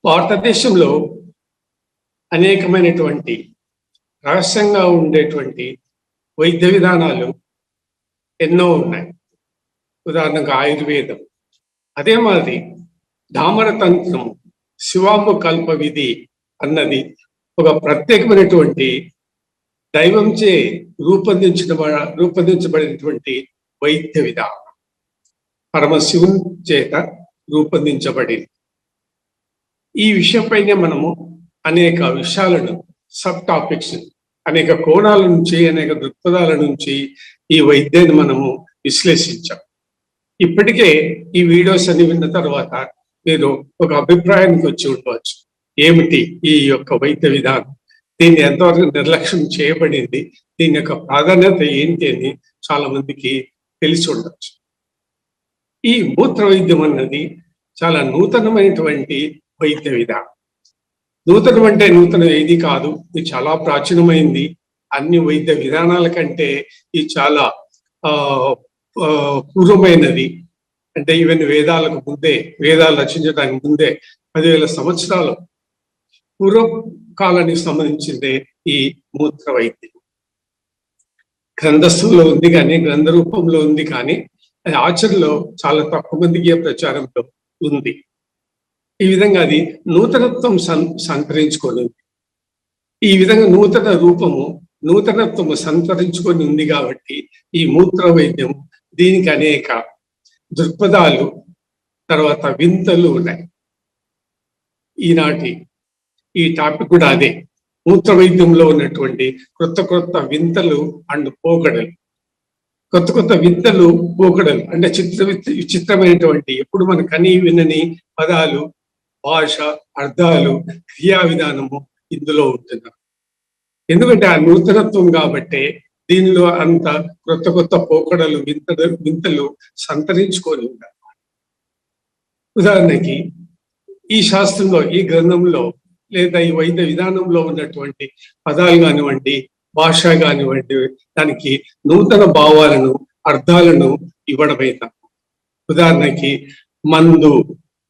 భారతదేశంలో అనేకమైనటువంటి రహస్యంగా ఉండేటువంటి వైద్య విధానాలు ఎన్నో ఉన్నాయి. ఉదాహరణకు ఆయుర్వేదం, అదే మాదిరి ధామర తంత్రం, శివాంబ కల్ప విధి అన్నది ఒక ప్రత్యేకమైనటువంటి దైవంచే రూపొందించబడినటువంటి వైద్య విధానం, పరమశివుని చేత రూపొందించబడింది. ఈ విషయంపైనే మనము అనేక విషయాలను, సబ్ టాపిక్స్, అనేక కోణాల నుంచి, అనేక దృక్పథాల నుంచి ఈ వైద్యాన్ని మనము విశ్లేషించాం. ఇప్పటికే ఈ వీడియోస్ అన్ని విన్న తర్వాత మీరు ఒక అభిప్రాయానికి వచ్చి ఉండవచ్చు. ఏమిటి ఈ యొక్క వైద్య విధానం, దీన్ని ఎంతవరకు నిర్లక్ష్యం చేయబడింది, దీని యొక్క ప్రాధాన్యత ఏంటి అని చాలా మందికి తెలిసి ఉండొచ్చు. ఈ మూత్ర వైద్యం అన్నది చాలా నూతనమైనటువంటి వైద్య విధానం. నూతనం అంటే నూతనం ఏది కాదు, ఇది చాలా ప్రాచీనమైంది. అన్ని వైద్య విధానాల కంటే ఇది చాలా పూర్వమైనది. అంటే ఈవెన్ వేదాలకు ముందే, వేదాలు రచించడానికి ముందే 10,000 సంవత్సరాల పూర్వకాలానికి సంబంధించిందే ఈ మూత్ర వైద్యం. గ్రంథస్థంలో ఉంది కానీ, గ్రంథ రూపంలో ఉంది కానీ, అది ఆచరణలో చాలా తక్కువ మందికి ప్రచారంలో ఉంది. ఈ విధంగా అది నూతనత్వం సంతరించుకొని, ఈ విధంగా నూతన రూపము, నూతనత్వము సంతరించుకొని ఉంది కాబట్టి ఈ మూత్ర వైద్యం, దీనికి అనేక దృక్పథాలు, తర్వాత వింతలు ఉన్నాయి. ఈనాటి ఈ టాపిక్ కూడా అదే, మూత్ర వైద్యంలో ఉన్నటువంటి కొత్త వింతలు అండ్ పోకడలు. కొత్త వింతలు, పోకడలు అంటే విచిత్రమైనటువంటి, ఎప్పుడు మన కని వినని పదాలు, భాష, అర్థాలు, క్రియా విధానము ఇందులో ఉంటున్నారు. ఎందుకంటే ఆ నూతనత్వం కాబట్టే దీనిలో అంత కొత్త పోకడలు, వింతలు సంతరించుకొని ఉంటారు. ఉదాహరణకి ఈ శాస్త్రంలో, ఈ గ్రంథంలో లేదా ఈ వైద్య విధానంలో ఉన్నటువంటి పదాలు కానివ్వండి, భాష కానివ్వండి, దానికి నూతన భావాలను, అర్థాలను ఇవ్వడమైనా. ఉదాహరణకి మందు,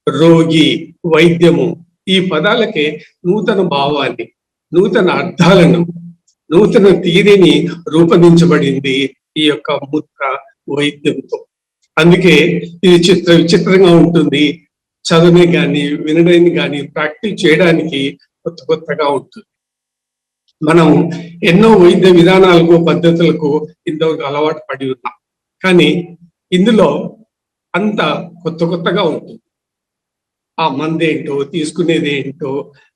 రోగి, వైద్యము, ఈ పదాలకే నూతన భావాన్ని, నూతన అర్థాలను, నూతన తీరిని రూపొందించబడింది ఈ యొక్క మూత్ర వైద్యంతో. అందుకే ఇది విచిత్రంగా ఉంటుంది. చదువుని కానీ, వినడాన్ని కానీ, ప్రాక్టీస్ చేయడానికి కొత్తగా ఉంటుంది. మనం ఎన్నో వైద్య విధానాలకు, పద్ధతులకు ఇంతవరకు అలవాటు పడి ఉన్నాం. కానీ ఇందులో అంత కొత్తగా ఉంటుంది. ఆ మందేంటో, తీసుకునేది ఏంటో,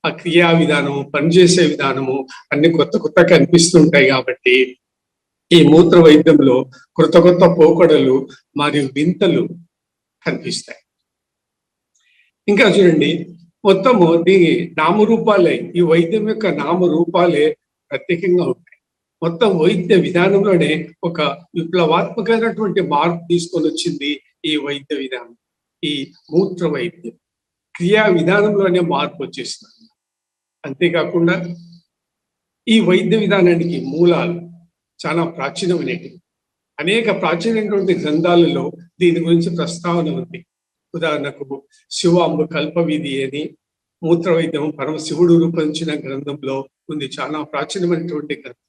ఆ క్రియా విధానము, పనిచేసే విధానము అన్ని కొత్తగా అనిపిస్తుంటాయి. కాబట్టి ఈ మూత్ర వైద్యంలో కొత్త పోకడలు మరియు వింతలు కనిపిస్తాయి. ఇంకా చూడండి, మొత్తము దీని నామరూపాలే, ఈ వైద్యం యొక్క నామరూపాలే ప్రత్యేకంగా ఉంటాయి. మొత్తం వైద్య విధానంలోనే ఒక విప్లవాత్మకమైనటువంటి మార్పు తీసుకొని వచ్చింది ఈ వైద్య విధానం. ఈ మూత్ర వైద్యం క్రియా విధానంలోనే మార్పు వచ్చేస్తుంది. అంతేకాకుండా ఈ వైద్య విధానానికి మూలాలు చాలా ప్రాచీనమైనవి. అనేక ప్రాచీనమైనటువంటి గ్రంథాలలో దీని గురించి ప్రస్తావన ఉంది. ఉదాహరణకు శివాంబ కల్ప విధి అని మూత్ర వైద్యం పరమశివుడు రూపొందించిన గ్రంథంలో ఉంది. చాలా ప్రాచీనమైనటువంటి గ్రంథం.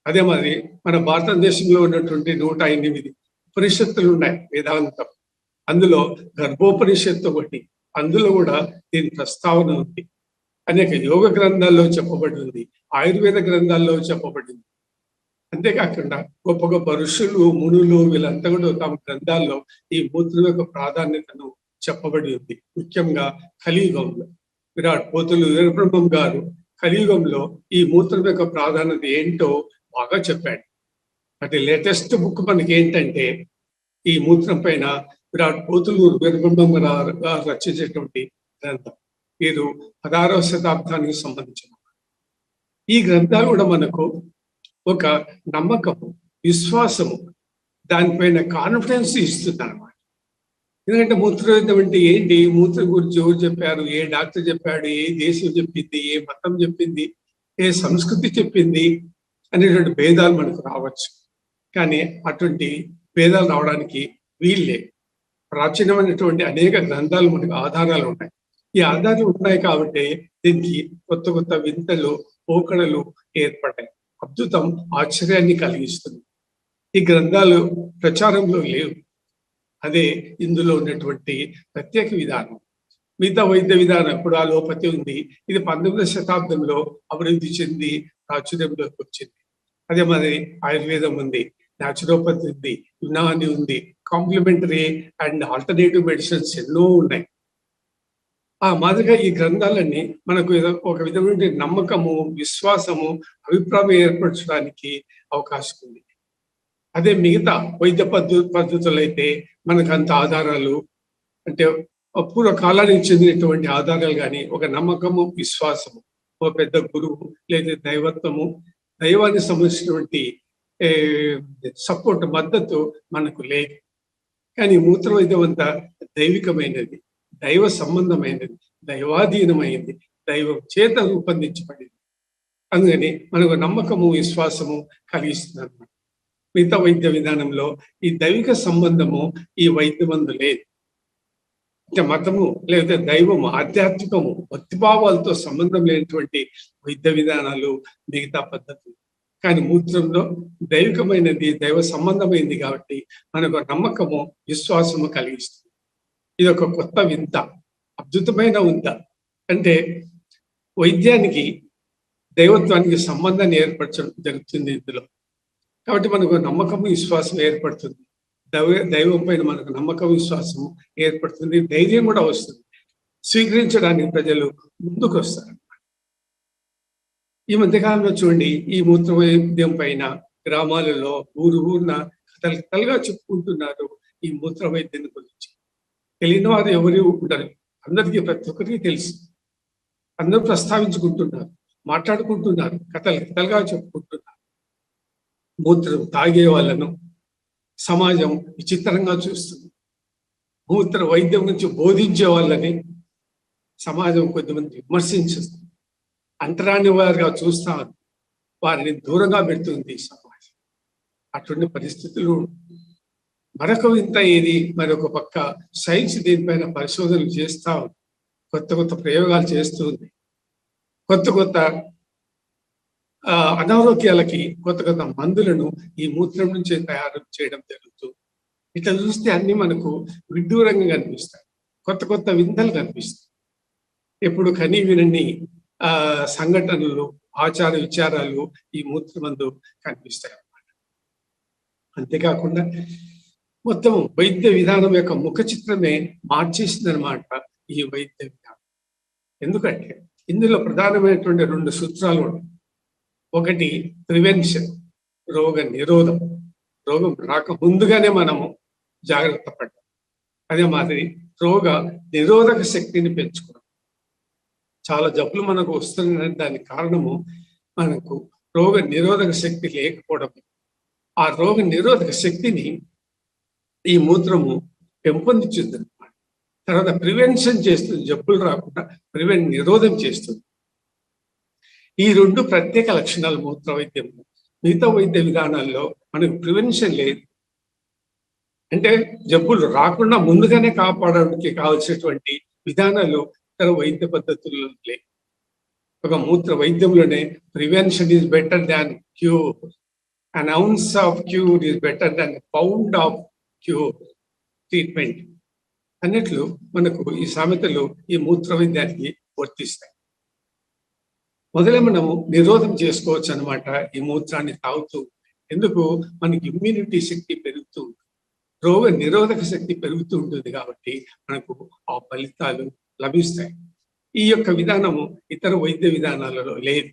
అదే మరి మన భారతదేశంలో ఉన్నటువంటి 108 ఉపనిషత్తులు ఉన్నాయి వేదాంతం. అందులో గర్భోపనిషత్తు ఒకటి, అందులో కూడా దీని ప్రస్తావన ఉంది. అనేక యోగ గ్రంథాల్లో చెప్పబడింది, ఆయుర్వేద గ్రంథాల్లో చెప్పబడింది. అంతేకాకుండా గొప్ప ఋషులు, మునులు వీళ్ళంతా కూడా తమ గ్రంథాల్లో ఈ మూత్రం యొక్క ప్రాధాన్యతను చెప్పబడి ఉంది. ముఖ్యంగా కలియుగంలో విరాట్ పోతులు వీరబ్రహ్మం గారు కలియుగంలో ఈ మూత్రం యొక్క ప్రాధాన్యత ఏంటో బాగా చెప్పాడు. అది లేటెస్ట్ బుక్ మనకి ఏంటంటే ఈ మూత్రం పైన విరాట్ పోతులు వీరబ్రహ్మం గారు రచించేటువంటి గ్రంథం. వీరు 16వ శతాబ్దానికి సంబంధించిన ఈ గ్రంథాలు కూడా మనకు ఒక నమ్మకము, విశ్వాసము, దానిపైన కాన్ఫిడెన్స్ ఇస్తుంది అన్నమాట. ఎందుకంటే మూత్రవేద్యం అంటే ఏంటి, మూత్రం గురించి ఎవరు చెప్పారు, ఏ డాక్టర్ చెప్పాడు, ఏ దేశం చెప్పింది, ఏ మతం చెప్పింది, ఏ సంస్కృతి చెప్పింది అనేటువంటి భేదాలు మనకు రావచ్చు. కానీ అటువంటి భేదాలు రావడానికి వీళ్ళే. ప్రాచీనమైనటువంటి అనేక గ్రంథాలు మనకు ఆధారాలు ఉన్నాయి. ఈ ఆధారాలు ఉన్నాయి కాబట్టి దీనికి కొత్త కొత్త వింతలు పోకడలు ఏర్పడ్డాయి. అద్భుతం ఆశ్చర్యాన్ని కలిగిస్తుంది. ఈ గ్రంథాలు ప్రచారంలో లేవు. అదే ఇందులో ఉన్నటువంటి ప్రత్యేక విధానం. మిగతా వైద్య విధానం ఇప్పుడు అలోపతి ఉంది. ఇది 19వ శతాబ్దంలో అభివృద్ధి చెంది ప్రాచుర్యంలోకి వచ్చింది. అదే మరి ఆయుర్వేదం ఉంది, న్యాచురోపతి ఉంది, యునాని ఉంది, కాంప్లిమెంటరీ అండ్ ఆల్టర్నేటివ్ మెడిసిన్స్ ఎన్నో ఉన్నాయి. ఆ మాదిరిగా ఈ గ్రంథాలన్నీ మనకు ఒక విధమైన నమ్మకము, విశ్వాసము, అభిప్రాయం ఏర్పరచడానికి అవకాశం ఉంది. అదే మిగతా వైద్య పద్ధతులైతే మనకు అంత ఆధారాలు అంటే పూర్వకాలానికి చెందినటువంటి ఆధారాలు కానీ ఒక నమ్మకము, విశ్వాసము, ఒక పెద్ద గురువు లేదా దైవత్వము, దైవానికి సంబంధించినటువంటి సపోర్ట్, మద్దతు మనకు లేదు. కానీ మూత్ర వైద్యం అంతా దైవికమైనది, దైవ సంబంధమైనది, దైవాధీనమైనది, దైవం చేత రూపొందించబడింది. అందుకని మనకు నమ్మకము, విశ్వాసము కలిగిస్తుంది అన్నమాట. మిగతా వైద్య విధానంలో ఈ దైవిక సంబంధము ఈ వైద్యమందు లేదు. అంటే మతము లేదా దైవము, ఆధ్యాత్మికము, భక్తిభావాలతో సంబంధం లేనటువంటి వైద్య విధానాలు మిగతా పద్ధతులు. కానీ మూత్రంలో దైవికమైనది, దైవ సంబంధమైనది కాబట్టి మనకు నమ్మకము, విశ్వాసము కలిగిస్తుంది. ఇది ఒక కొత్త వింత, అద్భుతమైన వింత. అంటే వైద్యానికి దైవత్వానికి సంబంధాన్ని ఏర్పరచడం జరుగుతుంది ఇందులో. కాబట్టి మనకు నమ్మకము, విశ్వాసం ఏర్పడుతుంది. దైవం పైన మనకు నమ్మకం, విశ్వాసం ఏర్పడుతుంది. ధైర్యం కూడా వస్తుంది. స్వీకరించడానికి ప్రజలు ముందుకు వస్తారు. ఈ మధ్యకాలంలో చూడండి, ఈ మూత్ర వైద్యం పైన గ్రామాలలో ఊరున కథలుగా చెప్పుకుంటున్నారు ఈ మూత్ర వైద్యం గురించి. తెలియని వారు ఎవరు ఉండరు. అందరికీ, ప్రతి ఒక్కరికి తెలుసు. అందరూ ప్రస్తావించుకుంటున్నారు, మాట్లాడుకుంటున్నారు, కథలుగా చెప్పుకుంటున్నారు. మూత్రం తాగే వాళ్ళను సమాజం విచిత్రంగా చూస్తుంది. మూత్ర వైద్యం గురించి బోధించే వాళ్ళని సమాజం కొద్దిమంది విమర్శించుతుంది. అంటరాని వారిగా చూస్తా వారిని దూరంగా పెడుతుంది సమాజం. అటువంటి పరిస్థితులు. మరొక వింత ఏది, మరొక పక్క సైన్స్ దీనిపైన పరిశోధనలు చేస్తా ఉంది, కొత్త కొత్త ప్రయోగాలు చేస్తూ ఉంది. కొత్త అనారోగ్యాలకి కొత్త కొత్త మందులను ఈ మూత్రం నుంచే తయారు చేయడం జరుగుతుంది. ఇట్లా చూస్తే అన్ని మనకు విడ్డూరంగా కనిపిస్తాయి. కొత్త వింతలు కనిపిస్తాయి. ఎప్పుడు కని వినని సంఘటనలు, ఆచార విచారాలు ఈ మూత్రమందు కనిపిస్తాయి అన్నమాట. అంతేకాకుండా మొత్తం వైద్య విధానం యొక్క ముఖ చిత్రమే మార్చేసిందనమాట ఈ వైద్య విధానం. ఎందుకంటే ఇందులో ప్రధానమైనటువంటి 2 సూత్రాలు ఉన్నాయి. ఒకటి ప్రివెన్షన్, రోగ నిరోధం. రోగం రాక ముందుగానే మనము జాగ్రత్త పడ్డాం. అదే మాదిరి రోగ నిరోధక శక్తిని పెంచుకోవడం. చాలా జబ్బులు మనకు వస్తున్నాయి. దానికి కారణము మనకు రోగ నిరోధక శక్తి లేకపోవడం. ఆ రోగ నిరోధక శక్తిని ఈ మూత్రము పెంపొందించుంది అన్నమాట. తర్వాత ప్రివెన్షన్ చేస్తుంది, జబ్బులు రాకుండా నిరోధం చేస్తుంది. ఈ 2 ప్రత్యేక లక్షణాలు మూత్ర వైద్యం. మిగతా వైద్య విధానాల్లో మనకు ప్రివెన్షన్ లేదు. అంటే జబ్బులు రాకుండా ముందుగానే కాపాడడానికి కావాల్సినటువంటి విధానాలు ఇతర వైద్య పద్ధతుల్లో లేవు. ఒక మూత్ర వైద్యంలోనే prevention is better than cure, an ounce of cure is better than pound of cure treatment అన్నట్లు మనకు ఈ సామెతలు ఈ మూత్ర వైద్యానికి వర్తిస్తాయి. మొదలే మనము నిరోధం చేసుకోవచ్చు అనమాట ఈ మూత్రాన్ని తాగుతూ. ఎందుకు? మనకి ఇమ్యూనిటీ శక్తి పెరుగుతూ ఉంటుంది, రోగ నిరోధక శక్తి పెరుగుతూ ఉంటుంది. కాబట్టి మనకు ఆ ఫలితాలు లభిస్తాయి. ఈ యొక్క విధానము ఇతర వైద్య విధానాలలో లేదు.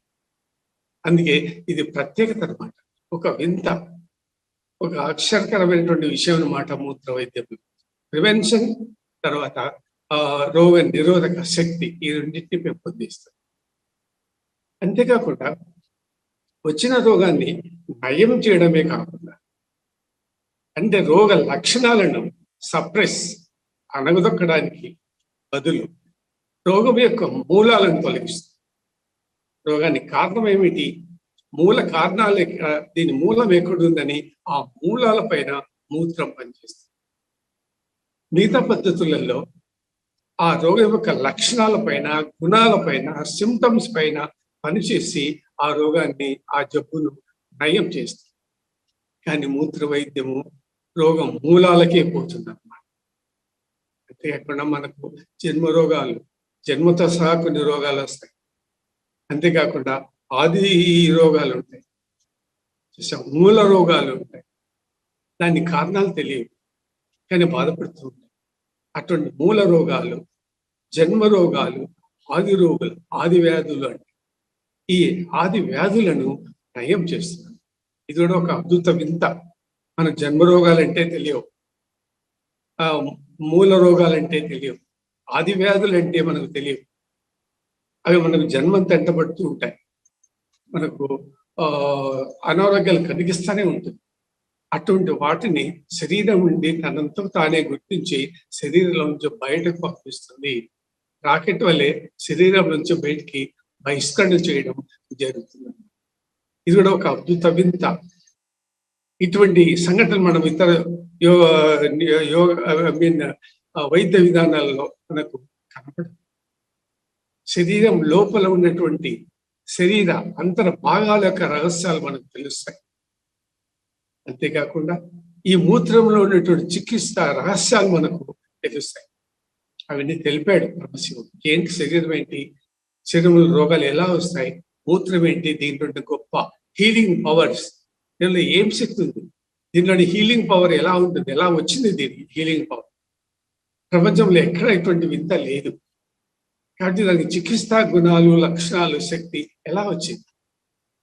అందుకే ఇది ప్రత్యేకత అనమాట, ఒక వింత, ఒక అక్షరకరమైనటువంటి విషయం అనమాట మూత్ర వైద్యం. ప్రివెన్షన్, తర్వాత రోగ నిరోధక శక్తి, ఈ రెండింటిని పెంపొందిస్తుంది. అంతేకాకుండా వచ్చిన రోగాన్ని నయం చేయడమే కాకుండా, అంటే రోగ లక్షణాలను సప్రెస్, అణగదొక్కడానికి బదులు రోగం యొక్క మూలాలను తొలగిస్తుంది. రోగానికి కారణం ఏమిటి, మూల కారణాలు, దీని మూలం ఎక్కడుందని ఆ మూలాల పైన మూత్రం పనిచేస్తుంది. మిగతా పద్ధతులలో ఆ రోగం యొక్క లక్షణాల పైన, గుణాల పైన, సిమ్టమ్స్ పైన పనిచేసి ఆ రోగాన్ని, ఆ జబ్బును నయం చేస్తుంది. కానీ మూత్ర వైద్యము రోగం మూలాలకే పోతుంది అన్నమాట. అంతేకాకుండా మనకు జన్మ రోగాలు, జన్మతో సహా కొన్ని రోగాలు వస్తాయి. అంతేకాకుండా ఆది రోగాలు ఉంటాయి, మూల రోగాలు ఉంటాయి. దాని కారణాలు తెలియవు కానీ బాధపడుతూ ఉంటాయి. అటువంటి మూల రోగాలు, జన్మ రోగాలు, ఆది రోగులు, ఆది వ్యాధులు అంటే ఈ ఆది వ్యాధులను నయం చేస్తున్నారు. ఇది కూడా ఒక అద్భుత వింత. మన జన్మ రోగాలంటే తెలియవు, ఆ మూల రోగాలంటే తెలియవు, ఆది వ్యాధులు అంటే మనకు తెలియవు. అవి మనకు జన్మంత ఎంటబడుతూ ఉంటాయి. మనకు అనారోగ్యాలు కలిగిస్తూనే ఉంటుంది. అటువంటి వాటిని శరీరం నుండి తనంతా తానే గుర్తించి శరీరంలో నుంచి బయటకు పంపిస్తుంది. రాకెట్ వల్లే శరీరం నుంచి బయటికి బహిష్కరణ చేయడం జరుగుతుంది. ఇది కూడా ఒక అద్భుత వింత. ఇటువంటి సంఘటనలు మనం ఇతర వైద్య విధానాల్లో మనకు కనపడదు. శరీరం లోపల ఉన్నటువంటి శరీర అంతర భాగాల యొక్క రహస్యాలు మనకు తెలుస్తాయి. అంతేకాకుండా ఈ మూత్రంలో ఉన్నటువంటి చికిత్స రహస్యాలు మనకు తెలుస్తాయి. అవన్నీ తెలిపాడు పరమశివుడు. ఏంటి శరీరం ఏంటి, శరీరంలో రోగాలు ఎలా వస్తాయి, మూత్రం ఏంటి, దీంట్లో గొప్ప హీలింగ్ పవర్స్, దీనిలో ఏం శక్తి ఉంది, దీనిలోని హీలింగ్ పవర్ ఎలా ఉంటుంది, ఎలా వచ్చింది దీనికి హీలింగ్ పవర్, ప్రపంచంలో ఎక్కడ ఇటువంటి వింత లేదు. కాబట్టి దానికి చికిత్సా గుణాలు, లక్షణాలు, శక్తి ఎలా వచ్చింది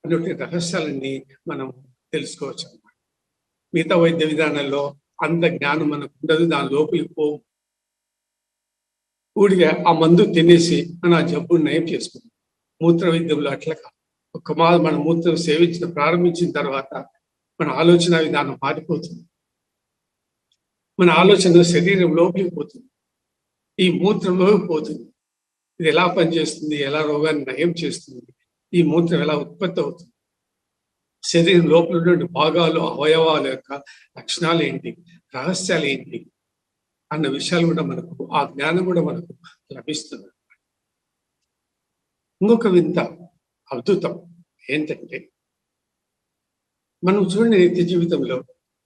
అటువంటి రహస్యాలన్నీ మనం తెలుసుకోవచ్చు అన్నమాట. మిగతా వైద్య విధానాల్లో అంత జ్ఞానం మనకు ఉండదు, దాని లోపలికి పోవు. ఊడిగా ఆ మందు తినేసి మనం ఆ జబ్బును నయం చేసుకుంటాం. మూత్ర వైద్యంలో అట్లా కాదు. మన మూత్రం సేవించిన ప్రారంభించిన తర్వాత మన ఆలోచన విధానం మారిపోతుంది. మన ఆలోచన శరీరం లోపలికి పోతుంది, ఈ మూత్రంలోకి పోతుంది. ఇది ఎలా పనిచేస్తుంది, ఎలా రోగాన్ని నయం చేస్తుంది, ఈ మూత్రం ఎలా ఉత్పత్తి అవుతుంది, శరీరం లోపల ఉన్నటువంటి భాగాలు, అవయవాల యొక్క లక్షణాలు ఏంటి, రహస్యాలు ఏంటి అన్న విషయాలు కూడా మనకు, ఆ జ్ఞానం కూడా మనకు లభిస్తుంది. ఇంకొక వింత అద్భుతం ఏంటంటే, మనం చూడండి నిత్య జీవితంలో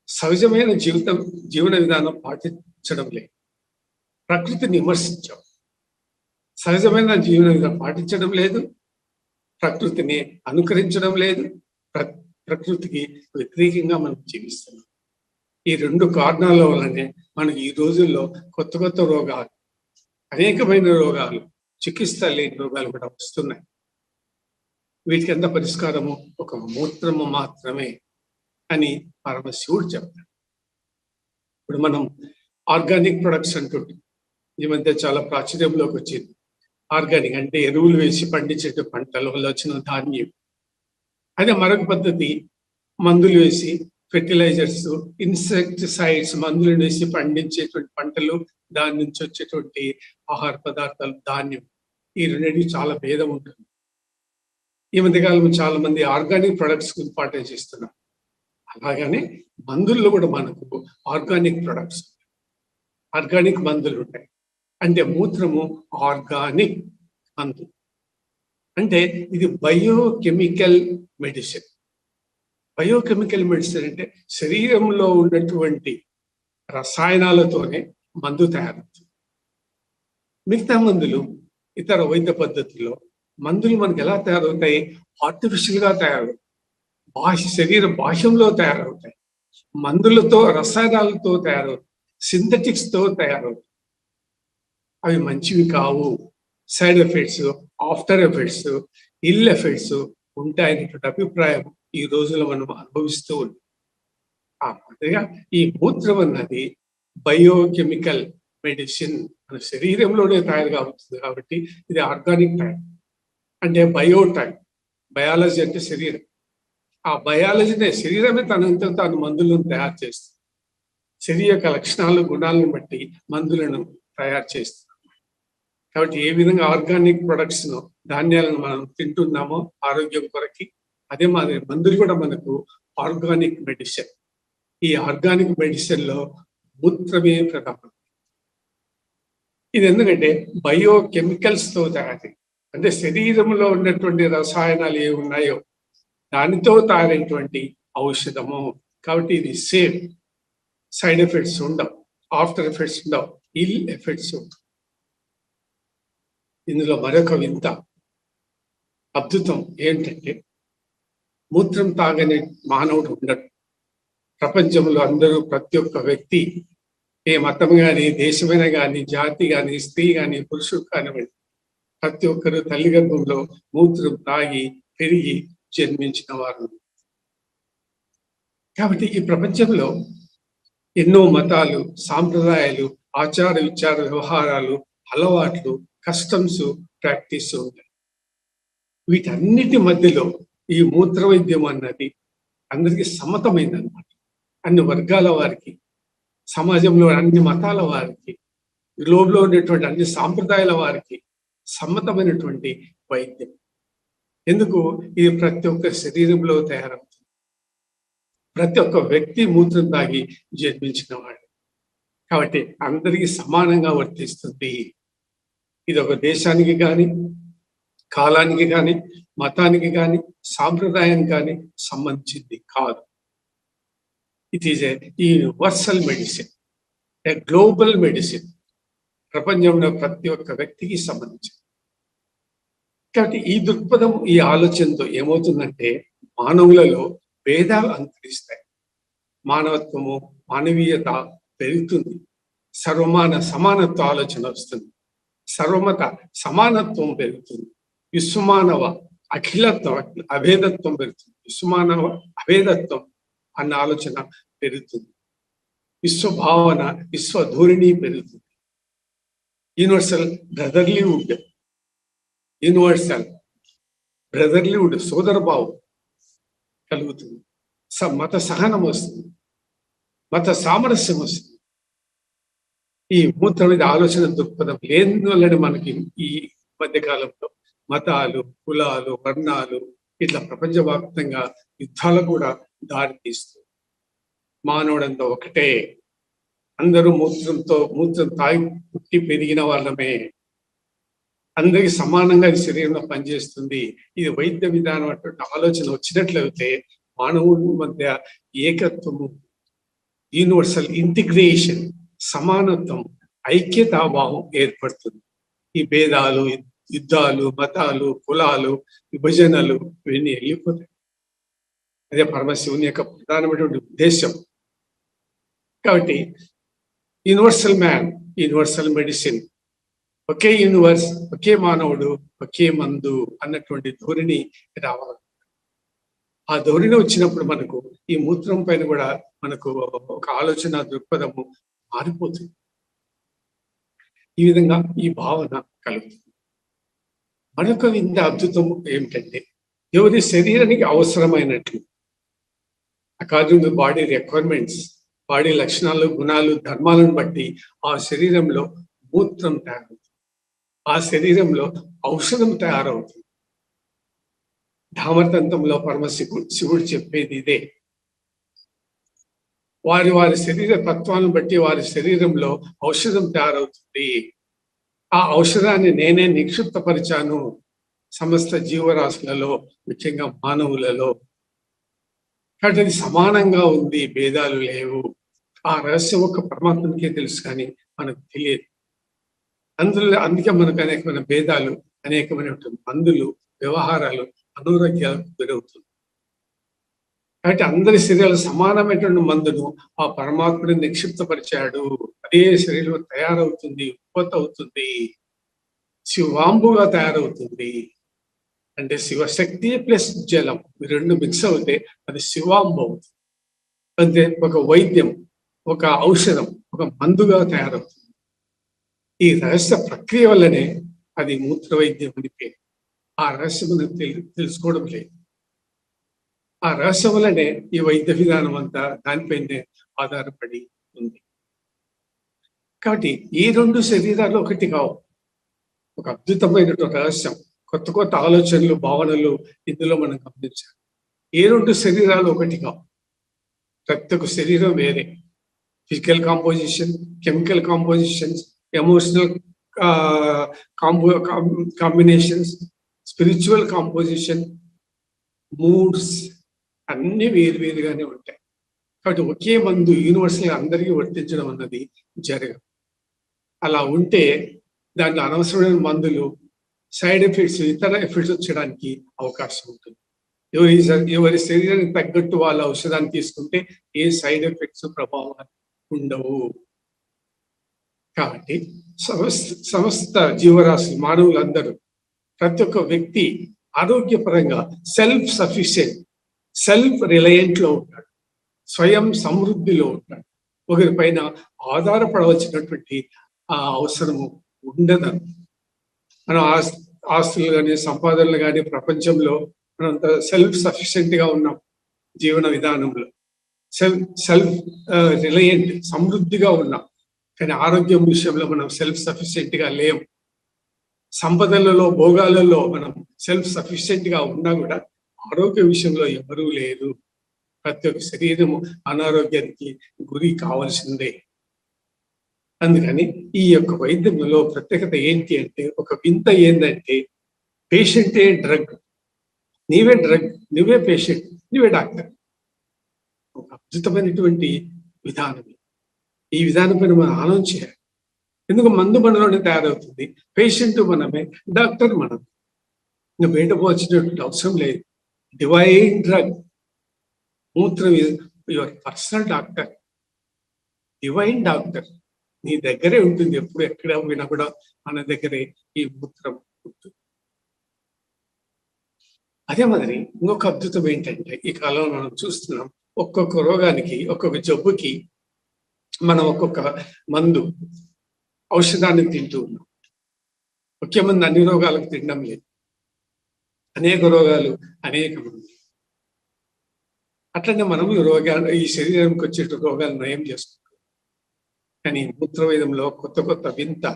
సహజమైన జీవన విధానం పాటించడం లేదు, ప్రకృతిని విమర్శించాం. సహజమైన జీవన విధానం పాటించడం లేదు, ప్రకృతిని అనుకరించడం లేదు, ప్రకృతికి వ్యతిరేకంగా మనం జీవిస్తున్నాం. ఈ రెండు కారణాల వల్లనే మనకి ఈ రోజుల్లో కొత్త కొత్త రోగాలు, అనేకమైన రోగాలు, చికిత్స లేని రోగాలు కూడా వస్తున్నాయి. వీటికి ఎంత పరిష్కారము, ఒక మూత్రము మాత్రమే అని పరమశివుడు చెప్తాడు. ఇప్పుడు మనం ఆర్గానిక్ ప్రొడక్ట్స్ అంటుంటే ఈ మధ్య చాలా ప్రాచుర్యంలోకి వచ్చింది. ఆర్గానిక్ అంటే ఎరువులు వేసి పండించే పంటల వల్ల వచ్చిన ధాన్యం. అదే మరొక పద్ధతి, మందులు వేసి, ఫెర్టిలైజర్స్, ఇన్సెక్టిసైడ్స్, మందులను వేసి పండించేటువంటి పంటలు, దాని నుంచి వచ్చేటువంటి ఆహార పదార్థాలు, ధాన్యం. ఈ రెండింటికి చాలా భేదం ఉంటుంది. ఈ మధ్యకాలంలో చాలా మంది ఆర్గానిక్ ప్రొడక్ట్స్ ఇంపార్టెన్స్ ఇస్తున్నారు. అలాగనే మందుల్లో కూడా మనకు ఆర్గానిక్ ప్రొడక్ట్స్, ఆర్గానిక్ మందులు ఉంటాయి. అంటే మూత్రము ఆర్గానిక్ మందు. అంటే ఇది బయోకెమికల్ మెడిసిన్. బయోకెమికల్ మెడిసిన్ అంటే శరీరంలో ఉన్నటువంటి రసాయనాలతోనే మందు తయారవుతుంది. మిగతా మందులు, ఇతర వైద్య పద్ధతుల్లో మందులు మనకు ఎలా తయారవుతాయి, ఆర్టిఫిషియల్ గా తయారవుతాయి, శరీర బాహ్యంలో తయారవుతాయి, మందులతో, రసాయనాలతో తయారవుతాయి, సింథటిక్స్ తో తయారవుతాయి. అవి మంచివి కావు. Side effects, after effects, ill effects ఉంటాయనేటువంటి అభిప్రాయం ఈ రోజుల్లో మనం అనుభవిస్తూ ఉన్నాం. ఈ మూత్రం అన్నది బయోకెమికల్ మెడిసిన్, మన శరీరంలోనే తయారు అవుతుంది. కాబట్టి ఇది ఆర్గానిక్ టైం, అంటే బయో టైం. బయాలజీ అంటే శరీరం. ఆ బయాలజీనే, శరీరమే తనంతా తాను మందులను తయారు చేస్తుంది. శరీర యొక్క లక్షణాలు, గుణాలను బట్టి మందులను తయారు చేస్తుంది. కాబట్టి ఏ విధంగా ఆర్గానిక్ ప్రొడక్ట్స్ ను, ధాన్యాలను మనం తింటున్నామో ఆరోగ్యం కొరకి, అదే మాదిరి మందులు కూడా మనకు ఆర్గానిక్ మెడిసిన్. ఈ ఆర్గానిక్ మెడిసిన్ లో మూత్రమే ప్రధానం. ఇది ఎందుకంటే బయోకెమికల్స్ తో తయారు, అంటే శరీరంలో ఉన్నటువంటి రసాయనాలు ఏ ఉన్నాయో దానితో తయారైనటువంటి ఔషధము. కాబట్టి ఇది సేఫ్, సైడ్ ఎఫెక్ట్స్ ఉండవు, ఆఫ్టర్ ఎఫెక్ట్స్ ఉండవు, ఇల్ ఎఫెక్ట్స్ ఉండవు. ఇందులో మరొక వింత అద్భుతం ఏంటంటే మూత్రం తాగని మానవుడు ఉండడు. ప్రపంచంలో అందరూ ప్రతి ఒక్క వ్యక్తి, ఏ మతం కానీ, దేశమైన కానీ, జాతి కానీ, స్త్రీ కానీ, పురుషుడు కానివ్వండి, ప్రతి ఒక్కరు తల్లి గర్భంలో మూత్రం తాగి పెరిగి జన్మించిన వారు. కాబట్టి ఈ ప్రపంచంలో ఎన్నో మతాలు, సాంప్రదాయాలు, ఆచార విచార వ్యవహారాలు, అలవాట్లు, కస్టమ్స్, ప్రాక్టీస్ ఉంటాయి. వీటన్నిటి మధ్యలో ఈ మూత్ర వైద్యం అన్నది అందరికీ సమ్మతమైందన్నమాట. అన్ని వర్గాల వారికి, సమాజంలో అన్ని మతాల వారికి, గ్లోబ్లో ఉండేటువంటి అన్ని సాంప్రదాయాల వారికి సమ్మతమైనటువంటి వైద్యం. ఎందుకు? ఇది ప్రతి ఒక్క శరీరంలో తయారవుతుంది. ప్రతి ఒక్క వ్యక్తి మూత్రం తాగి జన్మించిన వాడు కాబట్టి అందరికీ సమానంగా వర్తిస్తుంది. ఇది ఒక దేశానికి కానీ, కాలానికి కానీ, మతానికి కానీ, సాంప్రదాయానికి కానీ సంబంధించింది కాదు. It is a universal medicine, a global medicine. ప్రపంచంలో ప్రతి ఒక్క వ్యక్తికి సంబంధించింది. కాబట్టి ఈ దృక్పథం, ఈ ఆలోచనతో ఏమవుతుందంటే మానవులలో భేదాలు అంతరిస్తాయి, మానవత్వము, మానవీయత పెరుగుతుంది, సమానత్వ ఆలోచన వస్తుంది, సర్వమత సమానత్వం పెరుగుతుంది, విశ్వమానవ అఖిలత్వం, అభేదత్వం పెరుగుతుంది, విశ్వమానవ అభేదత్వం అన్న ఆలోచన పెరుగుతుంది, విశ్వభావన, విశ్వధోరణి పెరుగుతుంది, యూనివర్సల్ బ్రదర్లీవుడ్, యూనివర్సల్ బ్రదర్లీవుడ్ సోదర భావం కలుగుతుంది, మత సహనం వస్తుంది, మత సామరస్యం వస్తుంది. ఈ మూత్రం మీద ఆలోచన దృక్పథం లేనివల్లనే మనకి ఈ మధ్యకాలంలో మతాలు, కులాలు, వర్ణాలు ఇట్లా ప్రపంచవ్యాప్తంగా యుద్ధాలు కూడా దారితీస్తుంది. మానవుడంతా ఒకటే, అందరూ మూత్రం తాగి పుట్టి పెరిగిన వాళ్ళమే, అందరికి సమానంగా ఈ శరీరంలో పనిచేస్తుంది. ఇది వైద్య విధానం అటువంటి ఆలోచన వచ్చినట్లయితే మానవుడి మధ్య ఏకత్వము, యూనివర్సల్ ఇంటిగ్రేషన్, సమానత్వం, ఐక్యతాభావం ఏర్పడుతుంది. ఈ భేదాలు, యుద్ధాలు, మతాలు, కులాలు, విభజనలు ఇవన్నీ వెళ్ళిపోతాయి. అదే పరమశివుని యొక్క ప్రధానమైనటువంటి ఉద్దేశం. కాబట్టి యూనివర్సల్ మ్యాన్, యూనివర్సల్ మెడిసిన్, ఒకే యూనివర్స్, ఒకే మానవుడు, ఒకే మందు అన్నటువంటి ధోరణి రావాలి. ఆ ధోరణి వచ్చినప్పుడు మనకు ఈ మూత్రం పైన కూడా మనకు ఒక ఆలోచన దృక్పథము మారిపోతుంది. ఈ విధంగా ఈ భావన కలుగుతుంది. మరొక వింత అద్భుతం ఏమిటంటే ఎవరి శరీరానికి అవసరమైనట్లు according to body requirements, body లక్షణాలు, గుణాలు, ధర్మాలను బట్టి ఆ శరీరంలో మూత్రం తయారవుతుంది, ఆ శరీరంలో ఔషధం తయారవుతుంది. ధామతంత్రంలో శివుడు చెప్పేది ఇదే. వారి శరీర తత్వాలను బట్టి వారి శరీరంలో ఔషధం తయారవుతుంది. ఆ ఔషధాన్ని నేనే నిక్షిప్తపరిచాను సమస్త జీవరాశులలో, ముఖ్యంగా మానవులలో. కాబట్టి అది సమానంగా ఉంది, భేదాలు లేవు. ఆ రహస్యం ఒక పరమాత్మకే తెలుసు, కానీ మనకు తెలియదు. అందుకే మనకు అనేకమైన భేదాలు, అనేకమైనటువంటి మందులు, వ్యవహారాలు, అనారోగ్యాలకు గురవుతుంది. కాబట్టి అందరి శరీరాలు సమానమైనటువంటి మందును ఆ పరమాత్ముడు నిక్షిప్తపరిచాడు. అదే శరీరంలో తయారవుతుంది, ఉత్పత్తి అవుతుంది, శివాంబుగా తయారవుతుంది. అంటే శివశక్తి ప్లస్ జలం ఈ రెండు మిక్స్ అవుతే అది శివాంబు అవుతుంది. అంటే ఒక వైద్యం, ఒక ఔషధం, ఒక మందుగా తయారవుతుంది. ఈ రహస్య ప్రక్రియ వల్లనే అది మూత్ర వైద్యం అని పేరు. ఆ రహస్యం తెలుసుకోవడం లేదు. ఆ రహస్యం వల్లనే ఈ వైద్య విధానం అంతా దానిపైనే ఆధారపడి ఉంది. కాబట్టి ఈ రెండు శరీరాలు ఒకటి కావు. ఒక అద్భుతమైనటువంటి రహస్యం, కొత్త కొత్త ఆలోచనలు, భావనలు ఇందులో మనం గమనించాలి. ఏ రెండు శరీరాలు ఒకటి కావు. ప్రతి ఒక్క శరీరం వేరే. Physical composition, chemical compositions, emotional combinations, spiritual composition, moods అన్ని వేరుగానే ఉంటాయి. కాబట్టి ఒకే మందు యూనివర్సల్ అందరికీ వర్తించడం అన్నది జరగదు. అలా ఉంటే దాంట్లో అనవసరమైన మందులు, సైడ్ ఎఫెక్ట్స్, ఇతర ఎఫెక్ట్స్ వచ్చడానికి అవకాశం ఉంటుంది. ఎవరి శరీరానికి తగ్గట్టు వాళ్ళ ఔషధాన్ని తీసుకుంటే ఏ సైడ్ ఎఫెక్ట్స్ ప్రభావాలు ఉండవు. కాబట్టి సమస్త జీవరాశి మానవులందరూ, ప్రతి ఒక్క వ్యక్తి ఆరోగ్యపరంగా సెల్ఫ్ సఫిషియెంట్, సెల్ఫ్ రిలయంట్ లో ఉంటాడు, స్వయం సమృద్ధిలో ఉంటాడు. ఒకరిపైన ఆధారపడవలసినటువంటి ఆ అవసరము ఉండదు. మనం ఆస్తులు కానీ సంపాదనలు కానీ ప్రపంచంలో మనంత సెల్ఫ్ సఫిషియెంట్ గా ఉన్నాం. జీవన విధానంలో సెల్ఫ్ రిలయంట్, సమృద్ధిగా ఉన్నాం. కానీ ఆరోగ్యం విషయంలో మనం సెల్ఫ్ సఫిషియెంట్ గా లేం. సంపదలలో, భోగాలలో మనం సెల్ఫ్ సఫిషియెంట్ గా ఉన్నా కూడా ఆరోగ్య విషయంలో ఎవరూ లేరు. ప్రతి ఒక్క శరీరము అనారోగ్యానికి గురి కావాల్సిందే. అందుకని ఈ యొక్క వైద్యంలో ప్రత్యేకత ఏంటి అంటే, ఒక వింత ఏంటంటే, పేషెంటే డ్రగ్, నీవే డ్రగ్, నువ్వే పేషెంట్, నువ్వే డాక్టర్. ఒక అద్భుతమైనటువంటి విధానం. ఈ విధానం పైన మనం ఆలోచన చేయాలి. ఎందుకు మందు మనలోనే తయారవుతుంది, పేషెంట్ మనమే, డాక్టర్ మనం. ఇంకా బయట పోవాల్సినటువంటి అవసరం లేదు. డివైన్ డ్రగ్, మూత్రం your personal doctor, divine doctor నీ దగ్గరే ఉంటుంది. ఎప్పుడు ఎక్కడ పోయినా కూడా మన దగ్గరే ఈ మూత్రం ఉంటుంది. అదే మాదిరి ఇంకొక అద్భుతం ఏంటంటే, ఈ కాలంలో మనం చూస్తున్నాం, ఒక్కొక్క రోగానికి, ఒక్కొక్క జబ్బుకి మనం ఒక్కొక్క మందు, ఔషధాన్ని తింటూ ఉన్నాం. ఒకే మంది అన్ని రోగాలకు తినడం లేదు. అనేక రోగాలు అనేక మంది. అట్లనే మనం ఈ శరీరానికి వచ్చే రోగాలు నయం చేసుకుంటాం. కానీ మూత్రవేదంలో కొత్త కొత్త వింత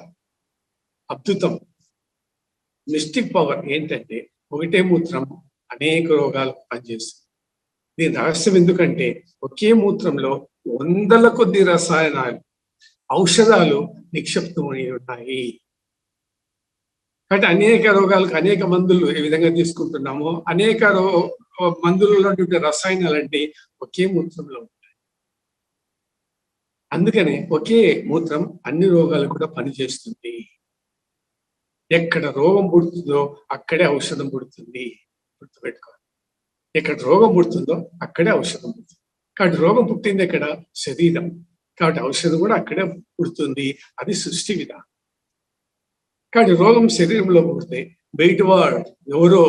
అద్భుతం, మిస్టిక్ పవర్ ఏంటంటే, ఒకటే మూత్రం అనేక రోగాలకు పనిచేస్తుంది. దీని రహస్యం ఎందుకంటే, ఒకే మూత్రంలో వందల కొద్ది రసాయనాలు, ఔషధాలు నిక్షిప్తమై ఉన్నాయి. కాబట్టి అనేక రోగాలకు అనేక మందులు ఏ విధంగా తీసుకుంటున్నామో, అనేక మందులలో రసాయనాలు అంటే ఒకే మూత్రంలో ఉంటాయి. అందుకనే ఒకే మూత్రం అన్ని రోగాలు కూడా పనిచేస్తుంది. ఎక్కడ రోగం పుడుతుందో అక్కడే ఔషధం పుడుతుంది. గుర్తుపెట్టుకోవాలి. ఎక్కడ రోగం పుడుతుందో అక్కడే ఔషధం పుడుతుంది. కాబట్టి రోగం పుట్టింది ఎక్కడ? శరీరం. కాబట్టి ఔషధం కూడా అక్కడే పుడుతుంది. అది సృష్టి విధానం. కాబట్టి రోగం శరీరంలో పుడితే బయట వాడు ఎవరో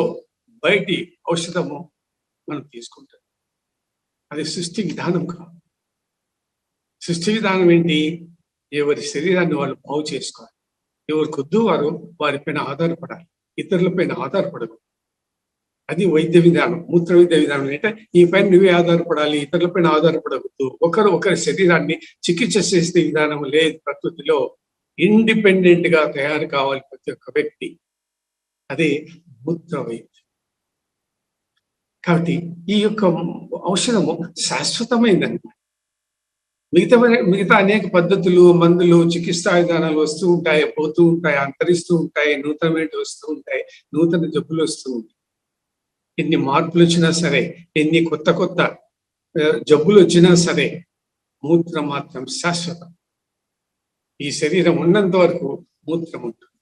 బయటి ఔషధము మనం తీసుకుంటాం. అది సృష్టి విధానం కాదు. సృష్టి విధానం ఏంటి? ఎవరి శరీరాన్ని వాళ్ళు బాగు చేసుకోవాలి. ఎవరు కొద్దు వారు వారిపైన ఆధారపడాలి, ఇతరులపైన ఆధారపడదు. అది వైద్య విధానం. మూత్ర విద్య విధానం అంటే ఈ పైన నువ్వే ఆధారపడాలి, ఇతరులపైన ఆధారపడవద్దు. ఒకరి శరీరాన్ని చికిత్స చేసే విధానం లేదు. ప్రకృతిలో ఇండిపెండెంట్ గా తయారు కావాలి ప్రతి ఒక్క వ్యక్తి. అదే మూత్ర వైద్యం. కాబట్టి ఈ యొక్క ఔషధము శాశ్వతమైందన్నమాట. మిగతా అనేక పద్ధతులు, మందులు, చికిత్సా విధానాలు వస్తూ ఉంటాయి, పోతూ ఉంటాయి, అంతరిస్తూ ఉంటాయి, నూతనమైనవి వస్తూ ఉంటాయి, నూతన జబ్బులు వస్తూ ఉంటాయి. ఎన్ని మార్పులు వచ్చినా సరే, ఎన్ని కొత్త కొత్త జబ్బులు వచ్చినా సరే, మూత్రం మాత్రం శాశ్వతం. ఈ శరీరం ఉన్నంత వరకు మూత్రం ఉంటుంది.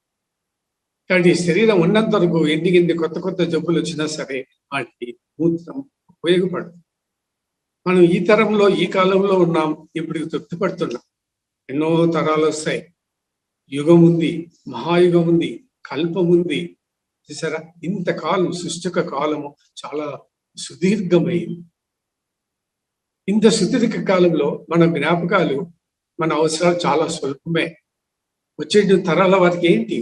కాబట్టి ఈ శరీరం ఉన్నంత వరకు ఎన్ని కొత్త కొత్త జబ్బులు వచ్చినా సరే వాటికి మూత్రం ఉపయోగపడదు. మనం ఈ తరంలో, ఈ కాలంలో ఉన్నాం, ఇప్పుడు తృప్తి పడుతున్నాం. ఎన్నో తరాలు వస్తాయి. యుగం ఉంది, మహాయుగం ఉంది, కల్పం ఉంది. చూసారా, ఇంతకాలం సృష్టి యొక్క కాలము చాలా సుదీర్ఘమైంది. ఇంత సుదీర్ఘ కాలంలో మన జ్ఞాపకాలు, మన అవసరాలు చాలా స్వల్పమే. వచ్చే తరాల వారికి ఏంటి?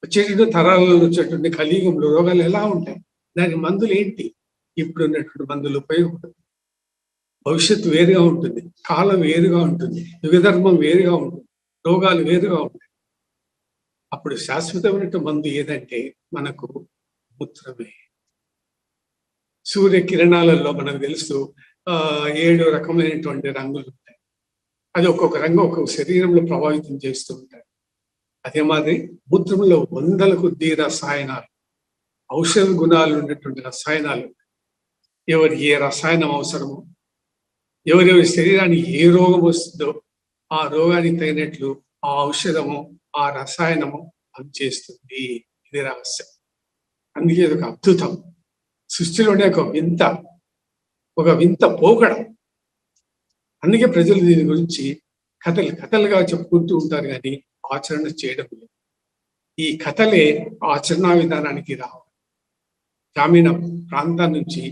వచ్చే తరాలలో వచ్చేటువంటి కలియుగంలో రోగాలు ఎలా ఉంటాయి? దాని మందులు ఏంటి? ఇప్పుడు ఉన్నటువంటి మందులు ఉపయోగపడదు. భవిష్యత్తు వేరుగా ఉంటుంది, కాలం వేరుగా ఉంటుంది, యుగధర్మం వేరుగా ఉంటుంది, రోగాలు వేరుగా ఉంటాయి. అప్పుడు శాశ్వతమైనటువంటి మందు ఏదంటే మనకు మూత్రమే. సూర్య కిరణాలలో మనకు తెలుసు 7 రకమైనటువంటి రంగులు ఉంటాయి. అది ఒక్కొక్క రంగు ఒక్కొక్క శరీరంలో ప్రభావితం చేస్తూ ఉంటాయి. అదే మాదిరి మూత్రంలో వందల కొద్ది రసాయనాలు, ఔషధ గుణాలు ఉన్నటువంటి రసాయనాలు, ఎవరు ఏ రసాయనం అవసరమో, ఎవరెవరి శరీరానికి ఏ రోగం వస్తుందో ఆ రోగానికి తగినట్లు ఆ ఔషధము, ఆ రసాయనము అది చేస్తుంది. ఇది రహస్యం. అందుకే ఇది ఒక అద్భుతం. సృష్టిలోనే ఒక వింత పోకడ. అందుకే ప్రజలు దీని గురించి కథలుగా చెప్పుకుంటూ ఉంటారు, కానీ ఆచరణ చేయడం లేదు. ఈ కథలే ఆచరణా విధానానికి రావాలి. గ్రామీణ ప్రాంతాల నుంచి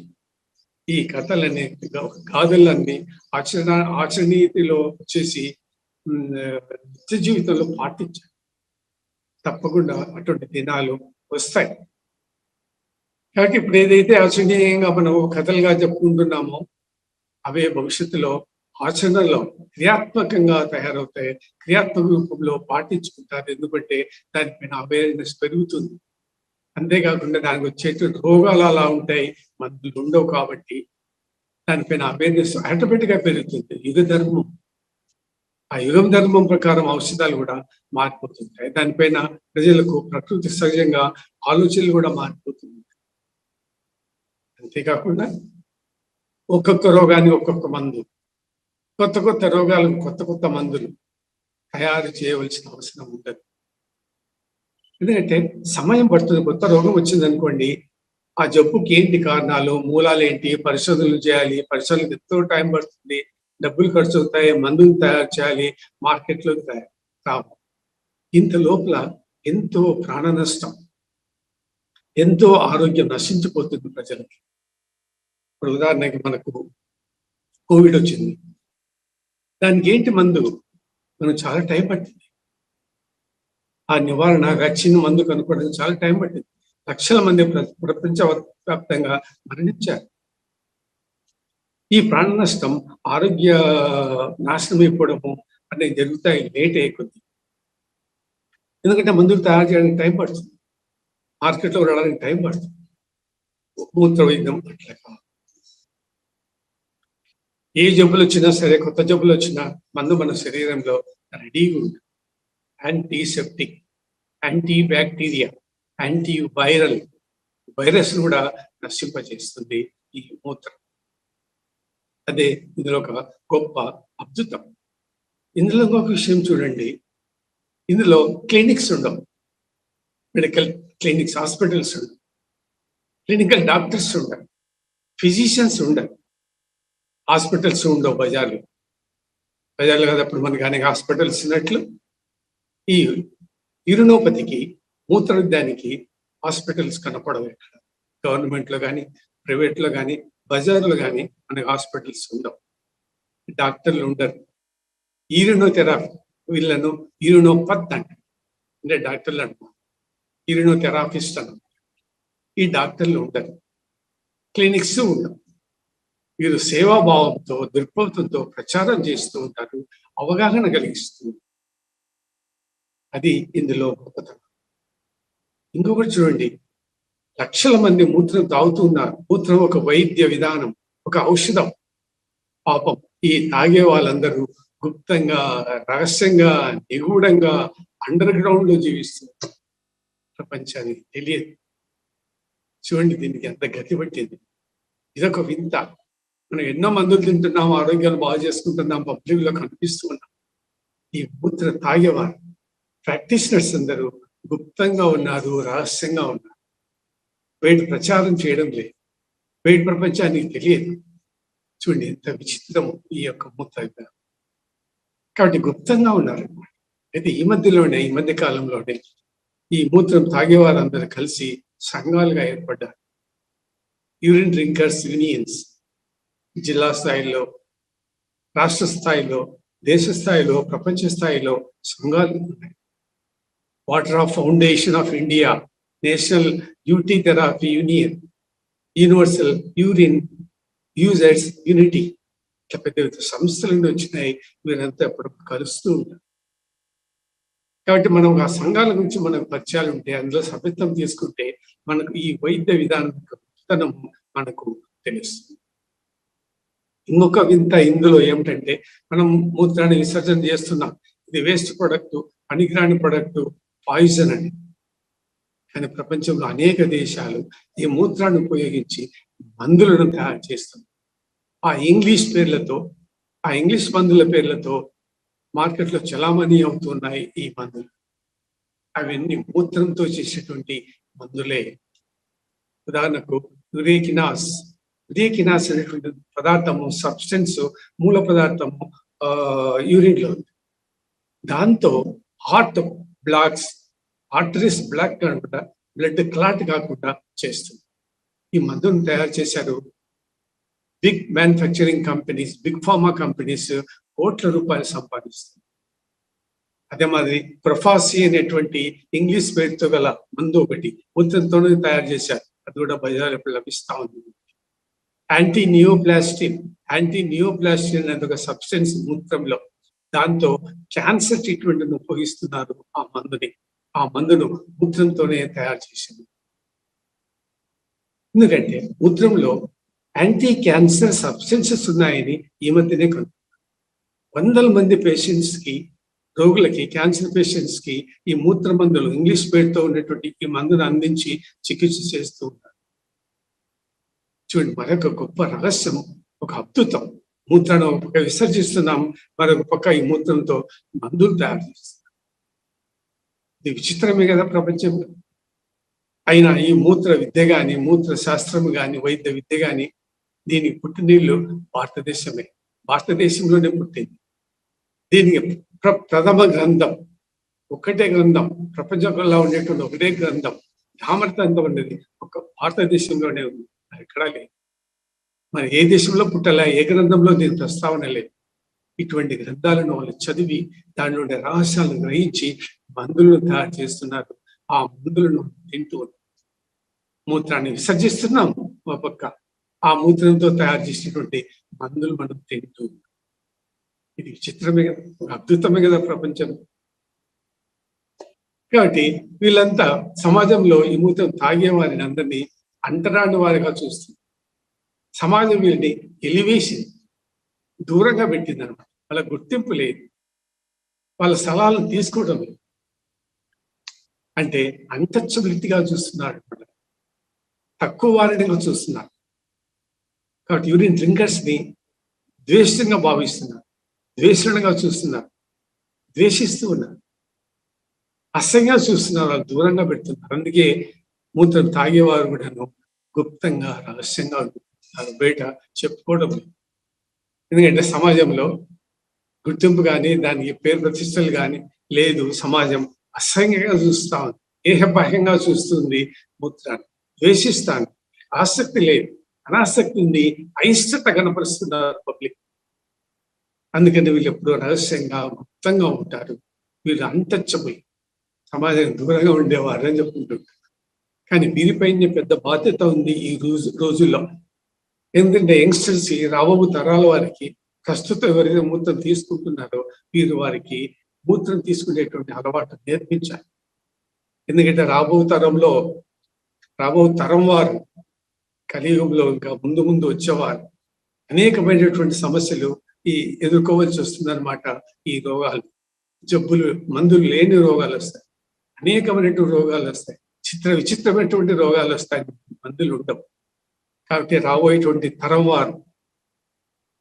ఈ కథలనే గాథలన్నీ ఆచరణీయతలో వచ్చేసి నిత్య జీవితంలో పాటించాలి. తప్పకుండా అటువంటి దినాలు వస్తాయి. కాబట్టి ఇప్పుడు ఏదైతే ఆచరణీయంగా మనం కథలుగా చెప్పుకుంటున్నామో అవే భవిష్యత్తులో ఆచరణలో క్రియాత్మకంగా తయారవుతాయి. క్రియాత్మక రూపంలో పాటించుకుంటారు. ఎందుకంటే దానిపైన అవేర్నెస్ పెరుగుతుంది. అంతేకాకుండా దానికి వచ్చేటువంటి రోగాలు అలా ఉంటాయి, మందులు ఉండవు. కాబట్టి దానిపైన అవేర్నెస్ ఆటోమేటిక్ గా పెరుగుతుంది. యుగ ధర్మం, ఆ యుగం ధర్మం ప్రకారం ఔషధాలు కూడా మారిపోతుంటాయి. దానిపైన ప్రజలకు ప్రకృతి సహజంగా ఆలోచనలు కూడా మారిపోతుంది. అంతేకాకుండా ఒక్కొక్క రోగానికి ఒక్కొక్క మందు, కొత్త రోగాలకు కొత్త మందులు తయారు చేయవలసిన అవసరం ఉండదు. ఎందుకంటే సమయం పడుతుంది. కొత్త రోగం వచ్చింది అనుకోండి, ఆ జబ్బుకి ఏంటి కారణాలు, మూలాలు ఏంటి, పరిశోధనలు చేయాలి. పరిశోధనలకు ఎంతో టైం పడుతుంది, డబ్బులు ఖర్చు అవుతాయి, మందులు తయారు చేయాలి, మార్కెట్లోకి రావు. ఇంత లోపల ఎంతో ప్రాణ నష్టం, ఎంతో ఆరోగ్యం నశించిపోతుంది ప్రజలకి. ఇప్పుడు ఉదాహరణకి మనకు కోవిడ్ వచ్చింది, దానికి ఏంటి మందు, మనం చాలా టైం పట్టింది. ఆ నివారణ వ్యాక్సిన్ మందు కనుక్కోవడానికి చాలా టైం పట్టింది. లక్షల మంది ప్రపంచవ్యాప్తంగా మరణించారు. ఈ ప్రాణ నష్టం, ఆరోగ్య నాశనం అయిపోవడము అనేది జరుగుతాయి లేట్ అయ్యే కొద్ది. ఎందుకంటే మందులు తయారు చేయడానికి టైం పడుతుంది, మార్కెట్లో రావడానికి టైం పడుతుంది. మూత్ర వైద్యం అట్లా కాదు. ఏ జబ్బులు వచ్చినా సరే, కొత్త జబ్బులు వచ్చినా మందు మన శరీరంలో రెడీగా ఉంటుంది. Antiseptic, anti bacteria, anti viral, virus కూడా నశింపజేస్తుంది ఈ మూత్రం. అదే ఇందులో ఒక గొప్ప అద్భుతం. ఇందులో ఒక విషయం చూడండి, ఇందులో క్లినిక్స్ ఉండవు, మెడికల్ క్లినిక్స్, హాస్పిటల్స్ ఉండవు, క్లినికల్ డాక్టర్స్ ఉండవు, ఫిజిషియన్స్ ఉండవు, హాస్పిటల్స్ ఉండవు. బజార్లు కదా అప్పుడు మనకి అనేక హాస్పిటల్స్ ఉన్నట్లు ఈ యూరినోపతికి, మూత్రవిద్యానికి హాస్పిటల్స్ కనపడవు. ఇక్కడ గవర్నమెంట్లో కానీ, ప్రైవేట్లో కానీ, బజార్లో కానీ మనకి హాస్పిటల్స్ ఉండవు, డాక్టర్లు ఉండరు. యూరినోథెరపీ, వీళ్ళను యూరినోపత్ అంటారు, అంటే డాక్టర్లు అంటారు, యూరినోథెరపిస్ట్ అన్నారు. ఈ డాక్టర్లు ఉండరు, క్లినిక్స్ ఉండవు. వీరు సేవాభావంతో, దృక్పథంతో ప్రచారం చేస్తూ ఉంటారు, అవగాహన కలిగిస్తుంది. అది ఇందులో గొప్పతనం. ఇంకొకటి చూడండి, లక్షల మంది మూత్రం తాగుతున్నారు. మూత్రం ఒక వైద్య విధానం, ఒక ఔషధం. పాపం ఈ తాగే వాళ్ళందరూ గుప్తంగా, రహస్యంగా, నిగూఢంగా అండర్ గ్రౌండ్ లో జీవిస్తున్నారు. ప్రపంచానికి తెలియదు. చూడండి దీనికి ఎంత గతి పట్టింది. ఇదొక వింత. మనం ఎన్నో మందులు తింటున్నాం, ఆరోగ్యాలు బాగు చేసుకుంటున్నాం, పబ్లిక్ లో కనిపిస్తూ ఉన్నాం. ఈ మూత్ర తాగేవారు, ప్రాక్టీషనర్స్ అందరూ గుప్తంగా ఉన్నారు, రహస్యంగా ఉన్నారు. బయట ప్రచారం చేయడం లేదు, బయట ప్రపంచానికి తెలియదు. చూడండి ఎంత విచిత్రము ఈ యొక్క మూత్ర. కాబట్టి గుప్తంగా ఉన్నారు. అయితే ఈ మధ్య కాలంలోనే ఈ మూత్రం తాగేవారందరూ కలిసి సంఘాలుగా ఏర్పడ్డారు. యూరిన్ డ్రింకర్స్ యూనియన్స్ జిల్లా స్థాయిలో, రాష్ట్ర స్థాయిలో, దేశ స్థాయిలో, ప్రపంచ స్థాయిలో సంఘాలు ఉన్నాయి. Water of foundation of India, national UT therapy union, universal urine users unity, ఇట్లా పెద్ద పెద్ద సంస్థల నుండి వచ్చినాయి. వీరంతా ఎప్పుడు కలుస్తూ ఉంటారు. కాబట్టి మనం ఆ సంఘాల గురించి మనకు పరిచయాలు ఉంటే, అందులో సభ్యత్వం తీసుకుంటే మనకు ఈ వైద్య విధానం మనకు తెలుస్తుంది. ఇంకొక వింత ఇందులో ఏమిటంటే, మనం మూత్రాన్ని విసర్జన చేస్తున్నాం, ఇది వేస్ట్ ప్రొడక్ట్, పనికిరాని ప్రొడక్ట్ పాయిజన్ అని. కానీ ప్రపంచంలో అనేక దేశాలు ఈ మూత్రాన్ని ఉపయోగించి మందులను తయారు చేస్తుంది. ఆ ఇంగ్లీష్ పేర్లతో, ఆ ఇంగ్లీష్ మందుల పేర్లతో మార్కెట్లో చలామణి అవుతున్నాయి ఈ మందులు. అవన్నీ మూత్రంతో చేసేటువంటి మందులే. ఉదాహరణకు యురేకినాస్ అనేటువంటి పదార్థము, సబ్స్టెన్స్, మూల పదార్థము యూరిన్ లో ఉంది. దాంతో హార్ట్ బ్లాక్స్, ఆర్టరీస్ బ్లాక్ కాకుండా బ్లడ్ క్లాట్ కాకుండా చేస్తుంది. ఈ మందును తయారు చేశారు big manufacturing companies, big pharma companies కోట్ల రూపాయలు సంపాదిస్తుంది. అదే మాదిరి ప్రొఫాసి అనేటువంటి ఇంగ్లీష్ పేరుతో గల మందు ఒకటి మూత్రంతోనే తయారు చేశారు. అది కూడా బజార్లో లభిస్తా ఉంది. యాంటీ నియోప్లాస్టిన్ అనేది ఒక సబ్స్టెన్స్ మూత్రంలో, దాంతో క్యాన్సర్ ట్రీట్మెంట్ ఉపయోగిస్తున్నారు. ఆ మందును మూత్రంతోనే తయారు చేసింది. ఎందుకంటే మూత్రంలో యాంటీ క్యాన్సర్ సబ్స్టెన్సెస్ ఉన్నాయని ఈ మధ్యనే వందల మంది రోగులకి, క్యాన్సర్ పేషెంట్స్ కి ఈ మూత్ర మందులు, ఇంగ్లీష్ పేరుతో ఉన్నటువంటి ఈ మందును అందించి చికిత్స చేస్తూ ఉన్నారు. చూడండి, మరొక గొప్ప రహస్యం, ఒక అద్భుతం. మూత్రాన్ని ఒక పక్క విసర్జిస్తున్నాం, మరొక పక్క ఈ మూత్రంతో మందులు తయారు చేస్తున్నాం. ఇది విచిత్రమే కదా ప్రపంచంలో. అయినా ఈ మూత్ర విద్య గాని, మూత్ర శాస్త్రము గాని, వైద్య విద్య గాని, దీని పుట్టినీళ్ళు భారతదేశంలోనే పుట్టింది. దీనికి ప్రథమ గ్రంథం, ఒకటే గ్రంథం, ప్రపంచంలో ఉండేటువంటి ఒకటే గ్రంథం, ధామర్తంతం అనేది ఒక భారతదేశంలోనే ఉంది. ఎక్కడా లేదు. మరి ఏ దేశంలో పుట్టలే, ఏ గ్రంథంలో దీని ప్రస్తావన లేదు. ఇటువంటి గ్రంథాలను వాళ్ళు చదివి దానిలోని రహస్యాలను గ్రహించి మందులను తయారు చేస్తున్నారు. ఆ మందులను తింటూ మూత్రాన్ని విసర్జిస్తున్నాం, ఒక పక్క ఆ మూత్రంతో తయారు చేసినటువంటి మందులు మనం తింటూ. ఇది విచిత్రమే కదా, అద్భుతమే కదా ప్రపంచం. కాబట్టి వీళ్ళంతా సమాజంలో ఈ మూత్రం తాగే వారిని అందరినీ అంటరాని వారిగా చూస్తుంది. సమాజం వీళ్ళని ఎలివేషన్, దూరంగా పెట్టింది అనమాట. వాళ్ళ గుర్తింపు లేదు, వాళ్ళ సలహాలను తీసుకోవడం లేదు. అంటే అన్టచబిలిటీగా చూస్తున్నారు అనమాట, తక్కువ వారినిగా చూస్తున్నారు. కాబట్టి యూరిన్ డ్రింకర్స్ ని ద్వేషంగా భావిస్తున్నారు, ద్వేషణగా చూస్తున్నారు, ద్వేషిస్తూ ఉన్నారు, అసహ్యంగా చూస్తున్నారు, వాళ్ళు దూరంగా పెడుతున్నారు. అందుకే మూత్రం తాగేవారు కూడాను గుప్తంగా, రహస్యంగా బయట చెప్పుకోవడం. ఎందుకంటే సమాజంలో గుర్తింపు కానీ, దానికి పేరు ప్రతిష్టలు కానీ లేదు. సమాజం అసహ్యంగా చూస్తా ఉంది, ఏహబాహ్యంగా చూస్తుంది, మూత్రాన్ని ద్వేషిస్తాను, ఆసక్తి లేదు, అనాసక్తి ఉంది, అయిష్టత కనపరుస్తున్నారు పబ్లిక్. అందుకని వీళ్ళు ఎప్పుడూ రహస్యంగా, గుప్తంగా ఉంటారు. వీళ్ళు అన్టచబుల్, సమాజం దూరంగా ఉండేవారు అని చెప్పుకుంటుంటారు. కానీ వీరిపైన పెద్ద బాధ్యత ఉంది ఈ రోజుల్లో. ఎందుకంటే యంగ్స్టర్స్, రాబో తరాల వారికి, ప్రస్తుతం ఎవరైతే మూత్రం తీసుకుంటున్నారో వీరు వారికి మూత్రం తీసుకునేటువంటి అలవాటు నేర్పించాలి. ఎందుకంటే రాబో తరం వారు, కలియుగంలో ఇంకా ముందు ముందు వచ్చేవారు అనేకమైనటువంటి సమస్యలు ఎదుర్కోవాల్సి వస్తుందన్నమాట. ఈ రోగాలు, జబ్బులు, మందులు లేని రోగాలు వస్తాయి, అనేకమైనటువంటి రోగాలు వస్తాయి, విచిత్రమైనటువంటి రోగాలు వస్తాయి, మందులు ఉండవు. కాబట్టి రాబోయేటువంటి తరం వారు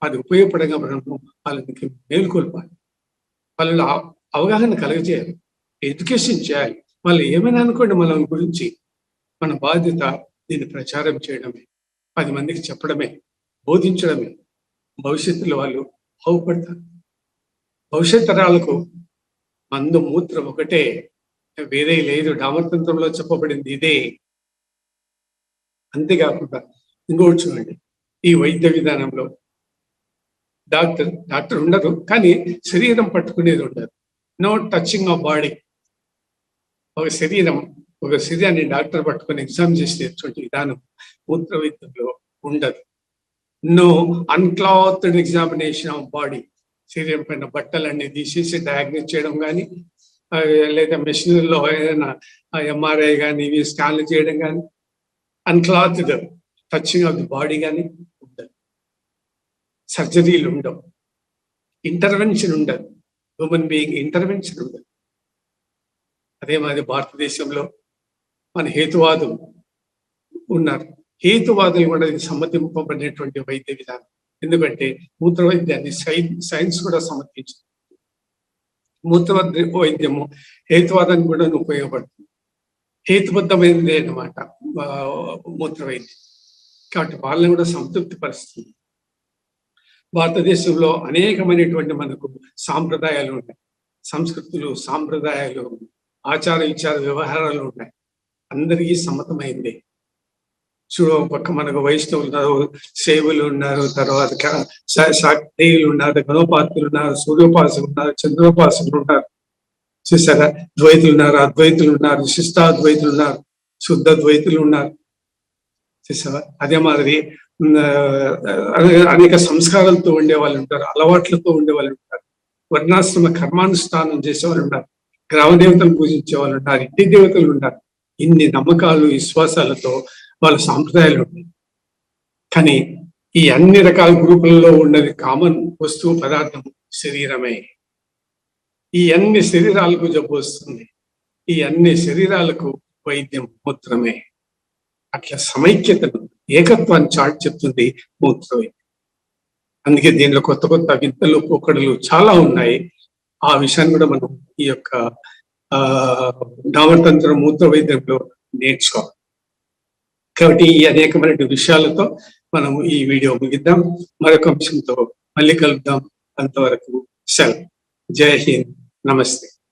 అది ఉపయోగపడంగా మనము వాళ్ళకి మేలుకొల్పాలి, వాళ్ళలో అవగాహన కలగజేయాలి, ఎడ్యుకేషన్ చేయాలి. వాళ్ళు ఏమైనా అనుకోండి, మన గురించి మన బాధ్యత దీన్ని ప్రచారం చేయడమే, 10 మందికి చెప్పడమే, బోధించడమే. భవిష్యత్తులో వాళ్ళు బాగుపడతారు. భవిష్యత్ తరాలకు మందు, మూత్రం ఒకటే, వేరే లేదు. డామర్తంత్రంలో చెప్పబడింది ఇదే. అంతేకాకుండా ఇంకోటి చూడండి, ఈ వైద్య విధానంలో డాక్టర్ ఉండరు, కానీ శరీరం పట్టుకునేది ఉండదు. No touching of body. ఒక శరీరాన్ని డాక్టర్ పట్టుకొని ఎగ్జామ్ చేసేటువంటి విధానం మూత్ర వైద్యంలో ఉండదు. No unclothed examination of body. శరీరం పైన బట్టలన్నీ తీసేసి డయాగ్నోస్ చేయడం కానీ, లేదా మెషినరీలో ఏదైనా ఎంఆర్ఐ కానీ ఇవి స్కాన్లు చేయడం కానీ, అన్క్లాత్డ్ టచింగ్ ఆఫ్ ది బాడీ కానీ ఉండదు. సర్జరీలు ఉండవు, ఇంటర్వెన్షన్ ఉండదు, హ్యూమన్ బీయింగ్ ఇంటర్వెన్షన్ ఉండదు. అదే మాది భారతదేశంలో మన హేతువాదం ఉన్నారు. హేతువాదులు కూడా ఇది సమ్మతింపబడినటువంటి వైద్య విధానం. ఎందుకంటే మూత్ర వైద్యాన్ని సైన్స్ కూడా సమర్థించింది. మూత్ర వైద్యము హేతువాదానికి కూడా ఉపయోగపడుతుంది. హేతుబద్ధమైనది అన్నమాట మూత్ర వైద్యం. కాబట్టి వాళ్ళని కూడా సంతృప్తి పరుస్తుంది. భారతదేశంలో అనేకమైనటువంటి మనకు సాంప్రదాయాలు ఉన్నాయి, సంస్కృతులు, సాంప్రదాయాలు, ఆచార విచార వ్యవహారాలు ఉన్నాయి. అందరికీ సమ్మతమైంది. చూడ పక్క మనకు వైష్ణవులు ఉన్నారు, శైవులు ఉన్నారు, తర్వాత శాక్తేయులు ఉన్నారు, గణోపాతులు ఉన్నారు, సూర్యోపాసకులు ఉన్నారు, చంద్రోపాసకులు ఉన్నారు, చూసారా, ద్వైతులు ఉన్నారు, అద్వైతులు ఉన్నారు, విశిష్టాద్వైతులు ఉన్నారు, శుద్ధ ద్వైతులు ఉన్నారు, చూసారా. అదే మాదిరి అనేక సంస్కారాలతో ఉండే వాళ్ళు ఉంటారు, అలవాట్లతో ఉండే వాళ్ళు ఉంటారు, వర్ణాశ్రమ కర్మానుష్ఠానం చేసే వాళ్ళు ఉన్నారు, గ్రామ దేవతలు పూజించే వాళ్ళు ఉన్నారు, ఇంటి దేవతలు ఉన్నారు. ఇన్ని నమ్మకాలు, విశ్వాసాలతో వాళ్ళ సాంప్రదాయాలు ఉన్నాయి. కానీ ఈ అన్ని రకాల గ్రూపులలో ఉన్నది కామన్ వస్తువు పదార్థం శరీరమే. ఈ అన్ని శరీరాలకు జబ్బు వస్తుంది, ఈ అన్ని శరీరాలకు వైద్యం మూత్రమే. అట్లా సమైక్యతను, ఏకత్వాన్ని చాటి చెప్తుంది మూత్ర వైద్యం. అందుకే దీనిలో కొత్త కొత్త వింతలు, పోకడలు చాలా ఉన్నాయి. ఆ విషయాన్ని కూడా మనం ఈ యొక్క నామతంత్ర మూత్ర వైద్యంలో నేర్చుకోవాలి. కాబట్టి ఈ అనేకమైన విషయాలతో మనం ఈ వీడియో ముగిద్దాం. మరొక అంశంతో మళ్ళీ కలుద్దాం. అంతవరకు సెలవు. జై హింద్. నమస్తే.